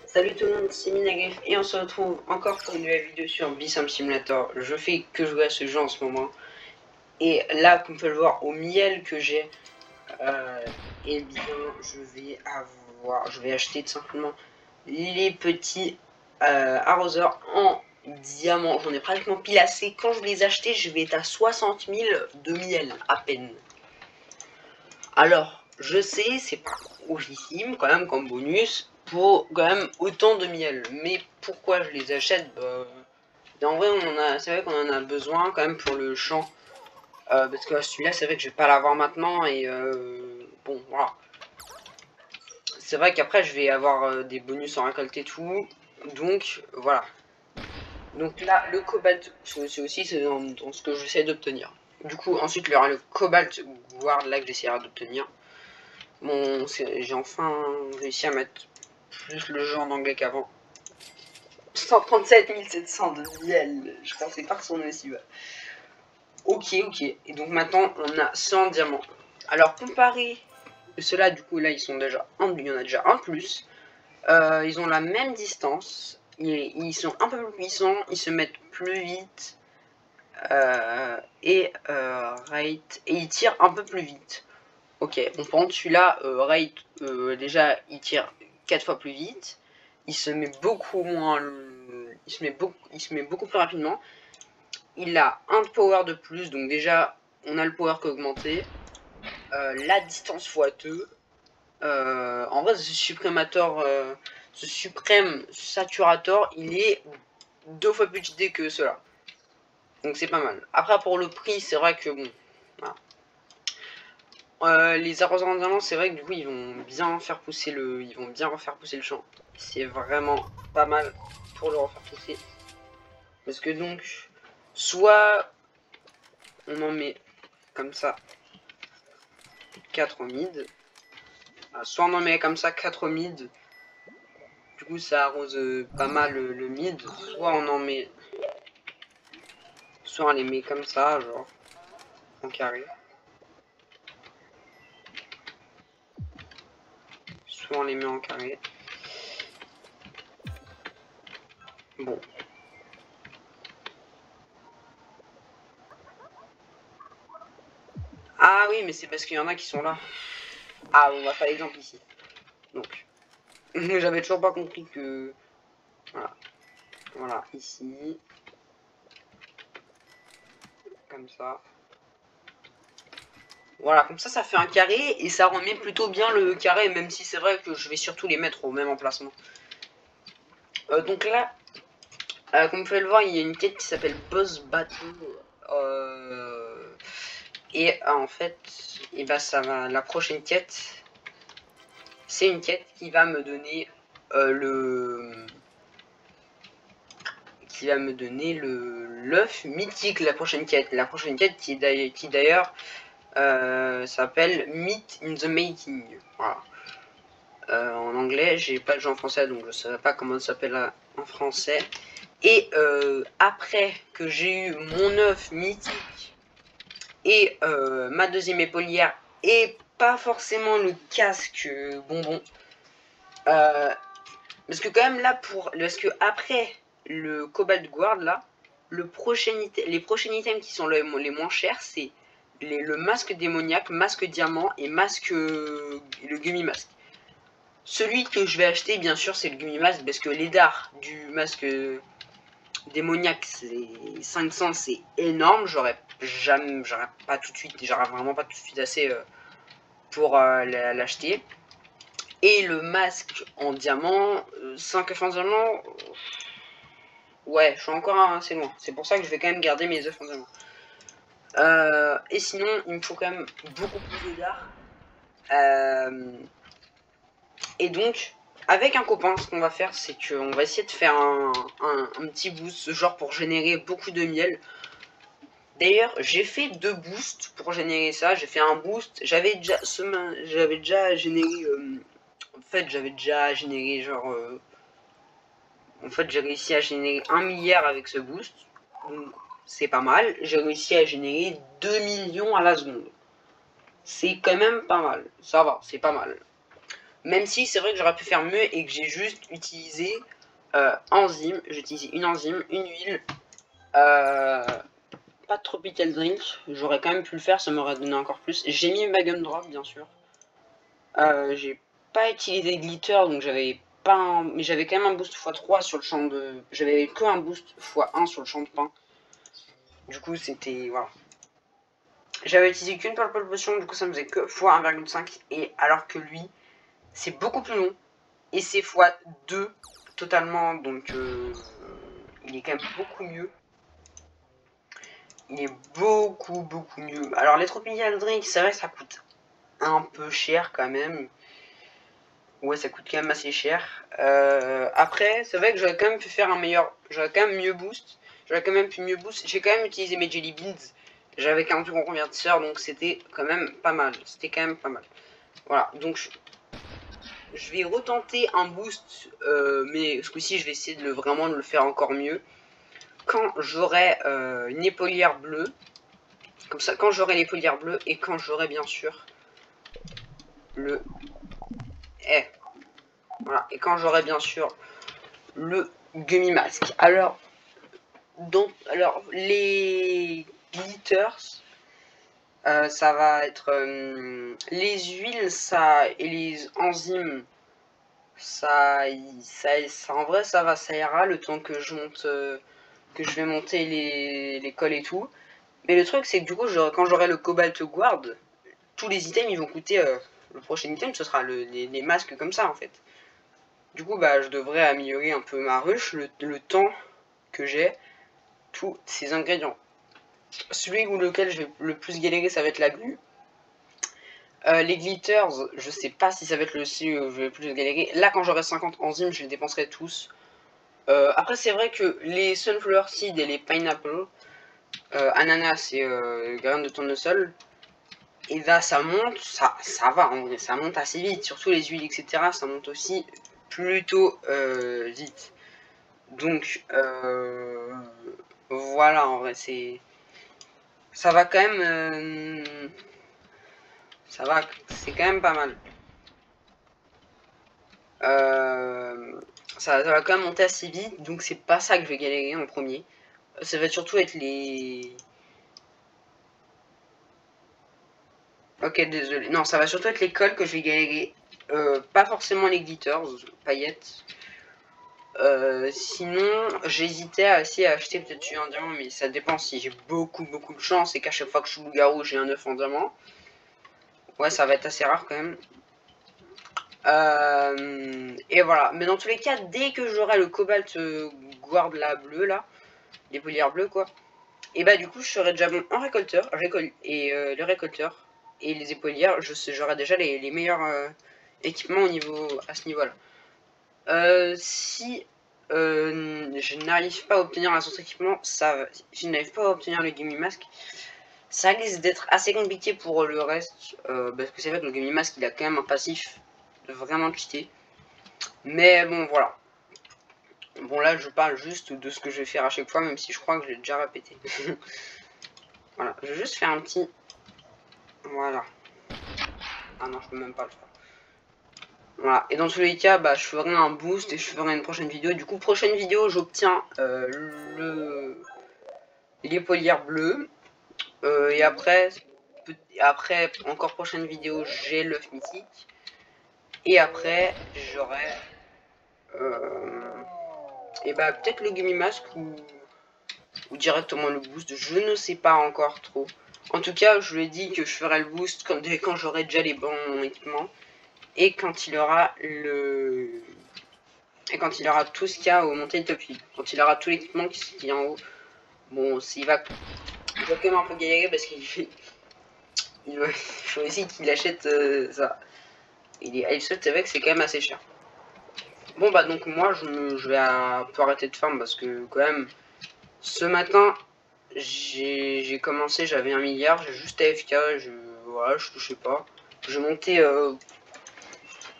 Salut tout le monde, c'est Minagrif et on se retrouve encore pour une nouvelle vidéo sur Bee Simulator. Je fais que jouer à ce jeu en ce moment. Et là, comme vous pouvez le voir, au miel que j'ai, eh bien, je vais acheter tout simplement les petits arroseurs en diamant. J'en ai pratiquement pile assez. Quand je les acheter, je vais être à 60 000 de miel à peine. Alors, je sais, c'est pas oufissime quand même comme bonus pour quand même autant de miel. Mais pourquoi je les achète en vrai, c'est vrai qu'on en a besoin quand même pour le champ. Parce que celui-là, c'est vrai que je vais pas l'avoir maintenant et bon, voilà. C'est vrai qu'après, je vais avoir des bonus en récolter tout. Donc, voilà. Donc là, le cobalt, c'est aussi dans ce que j'essaie d'obtenir. Du coup, ensuite, il y aura le cobalt guard là que j'essaierai d'obtenir. Bon, j'ai enfin réussi à mettre plus le jeu en anglais qu'avant. 137 700 de miel. Je pensais pas que son aussi bas. Ok. Et donc maintenant, on a 100 diamants. Alors, comparé ceux-là, du coup, là, ils sont déjà il y en a déjà un de plus. Ils ont la même distance. Ils sont un peu plus puissants. Ils se mettent plus vite. Et ils tirent un peu plus vite. Ok, bon, par contre, celui-là, déjà, il tire 4 fois plus vite. Il se met beaucoup moins. Il se met beaucoup plus rapidement. Il a un power de plus, donc déjà, on a le power qui a augmenté. La distance x2. En vrai, ce suprême saturator, il est 2 fois plus cheaté que cela. Donc c'est pas mal. Après, pour le prix, c'est vrai que bon. Voilà. Les arroseurs en diamant, c'est vrai que du coup ils vont bien refaire pousser le champ. C'est vraiment pas mal pour le refaire pousser. Parce que donc, soit on en met comme ça 4 mid, soit on en met comme ça 4 mid, du coup ça arrose pas mal le mid, soit on les met comme ça, genre en carré, soit on les met en carré. Bon. Ah oui, mais c'est parce qu'il y en a qui sont là. Ah, on va faire l'exemple ici. Donc, j'avais toujours pas compris que... Voilà, ici. Comme ça. Voilà, comme ça fait un carré et ça remet plutôt bien le carré, même si c'est vrai que je vais surtout les mettre au même emplacement. Donc là, comme vous pouvez le voir, il y a une quête qui s'appelle Boss Battle. Et en fait, la prochaine quête, c'est une quête qui va me donner l'œuf mythique. La prochaine quête qui d'ailleurs s'appelle Meat in the Making. Voilà. En anglais, j'ai pas le jeu en français, donc je savais pas comment ça s'appelle en français. Et après que j'ai eu mon œuf mythique et ma deuxième épaulière et pas forcément le casque bonbon, parce que quand même là parce que après le Cobalt Guard là, les prochains items qui sont les moins chers, c'est le masque démoniaque, masque diamant et le gummy masque. Celui que je vais acheter, bien sûr, c'est le gummy masque parce que les dards du masque démoniaque, c'est 500, c'est énorme. J'aurais pas tout de suite, j'aurais vraiment pas tout de suite assez pour l'acheter. Et le masque en diamant, 5 œufs en diamant, ouais, je suis encore assez loin. C'est pour ça que je vais quand même garder mes œufs en diamant. Et sinon, il me faut quand même beaucoup plus de dards. Et donc, avec un copain, ce qu'on va faire, c'est qu'on va essayer de faire un petit boost, genre pour générer beaucoup de miel. D'ailleurs, j'ai fait 2 boosts pour générer ça. J'ai fait un boost, j'avais déjà généré... en fait, j'avais déjà généré genre... en fait, j'ai réussi à générer 1 milliard avec ce boost. Donc, c'est pas mal. J'ai réussi à générer 2 millions à la seconde. C'est quand même pas mal. Ça va, c'est pas mal. Même si c'est vrai que j'aurais pu faire mieux et que j'ai juste utilisé enzyme. J'ai utilisé une enzyme, une huile, pas de tropical drink. J'aurais quand même pu le faire, ça m'aurait donné encore plus. J'ai mis ma gumdrop bien sûr. J'ai pas utilisé de glitter, donc j'avais pas un... mais j'avais quand même un boost x3 sur le champ de... J'avais que un boost x1 sur le champ de pain. Du coup c'était... Voilà. J'avais utilisé qu'une purple potion, du coup ça me faisait que x1,5. Et alors que lui, c'est beaucoup plus long. Et c'est x2 totalement, donc il est quand même beaucoup mieux. Il est beaucoup mieux. Alors les tropical drink, c'est vrai que ça coûte un peu cher quand même. Ouais, ça coûte quand même assez cher. Après, c'est vrai que j'aurais quand même pu faire un meilleur... J'aurais quand même mieux boost. J'aurais quand même pu mieux boost. J'ai quand même utilisé mes jelly beans. J'avais qu'un plus grand convertisseur, donc c'était quand même pas mal. C'était quand même pas mal. Voilà, donc je vais retenter un boost, mais ce coup-ci, je vais essayer de vraiment de le faire encore mieux. Quand j'aurai une épaulière bleue, comme ça, quand j'aurai l'épaulière bleue et quand j'aurai bien sûr le... Voilà, et quand j'aurai bien sûr le gummy mask. Alors, les glitters, ça va être les huiles, ça et les enzymes, ça en vrai ça va, ça ira le temps que je monte, que je vais monter les cols et tout. Mais le truc c'est que du coup, quand j'aurai le cobalt guard, tous les items ils vont coûter, le prochain item ce sera les masques comme ça en fait. Du coup bah je devrais améliorer un peu ma ruche le temps que j'ai tous ces ingrédients. Celui ou lequel je vais le plus galérer, ça va être la glu. Les glitters, je sais pas si ça va être le celui où je vais le plus galérer. Là, quand j'aurai 50 enzymes, je les dépenserai tous. Après, c'est vrai que les sunflower seeds et les pineapple, ananas et graines de tournesol, et là, ça monte, ça va en vrai, ça monte assez vite. Surtout les huiles, etc., ça monte aussi plutôt vite. Donc, voilà, en vrai, c'est... Ça va quand même... ça va, c'est quand même pas mal. Ça va quand même monter assez vite, donc c'est pas ça que je vais galérer en premier. Ça va surtout être les... Ok, désolé. Non, ça va surtout être les cols que je vais galérer. Pas forcément les glitters, paillettes. Sinon, j'hésitais à essayer à acheter peut-être celui en diamant, mais ça dépend si j'ai beaucoup de chance et qu'à chaque fois que je suis loup-garou, j'ai un œuf en diamant. Ouais, ça va être assez rare quand même. Et voilà. Mais dans tous les cas, dès que j'aurai le cobalt guard la bleu là, les polières bleues quoi, et bah du coup je serai déjà bon en récolteur, et le récolteur et les épaulières, j'aurai déjà les meilleurs équipements au niveau à ce niveau là. Si je n'arrive pas à obtenir un autre équipement, je n'arrive pas à obtenir le Gummy Mask, ça risque d'être assez compliqué pour le reste, parce que c'est vrai que le Gummy Mask il a quand même un passif de vraiment cheater. Mais bon voilà. Bon là je parle juste de ce que je vais faire à chaque fois, même si je crois que je l'ai déjà répété. Voilà, je vais juste faire un petit... Voilà. Ah non, je peux même pas le faire. Voilà, et dans tous les cas, bah, je ferai un boost et je ferai une prochaine vidéo. Du coup, prochaine vidéo, j'obtiens l'épaulière bleue. Et après, encore prochaine vidéo, j'ai l'œuf mythique. Et après, j'aurai... et bah, peut-être le Gummy Mask ou directement le boost. Je ne sais pas encore trop. En tout cas, je lui ai dit que je ferai le boost quand j'aurai déjà les bons équipements. Et quand il aura quand il aura tout ce qu'il y a au montée de top 8. Quand il aura tout l'équipement qui est en haut. Bon, il va quand même un peu galérer parce qu'il fait... il faut aussi qu'il achète ça. Et les Hive-Salt, c'est vrai que c'est quand même assez cher. Bon bah donc moi je vais un peu arrêter de farm parce que quand même ce matin j'ai commencé, j'avais 1 milliard, j'ai juste AFK, voilà, je touchais pas. Je montais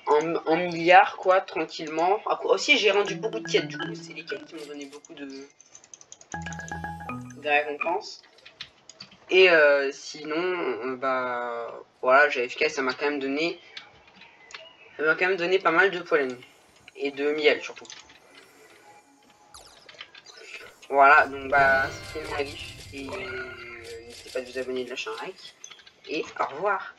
en milliard quoi, tranquillement. Après, aussi j'ai rendu beaucoup de quêtes, du coup c'est les quêtes qui m'ont donné beaucoup de récompenses. Et sinon, bah voilà, j'ai AFK, ça m'a quand même donné elle va quand même donner pas mal de pollen. Et de miel surtout. Voilà, donc bah c'était Mialif. Et n'hésitez pas de vous abonner, de lâcher un like. Et au revoir.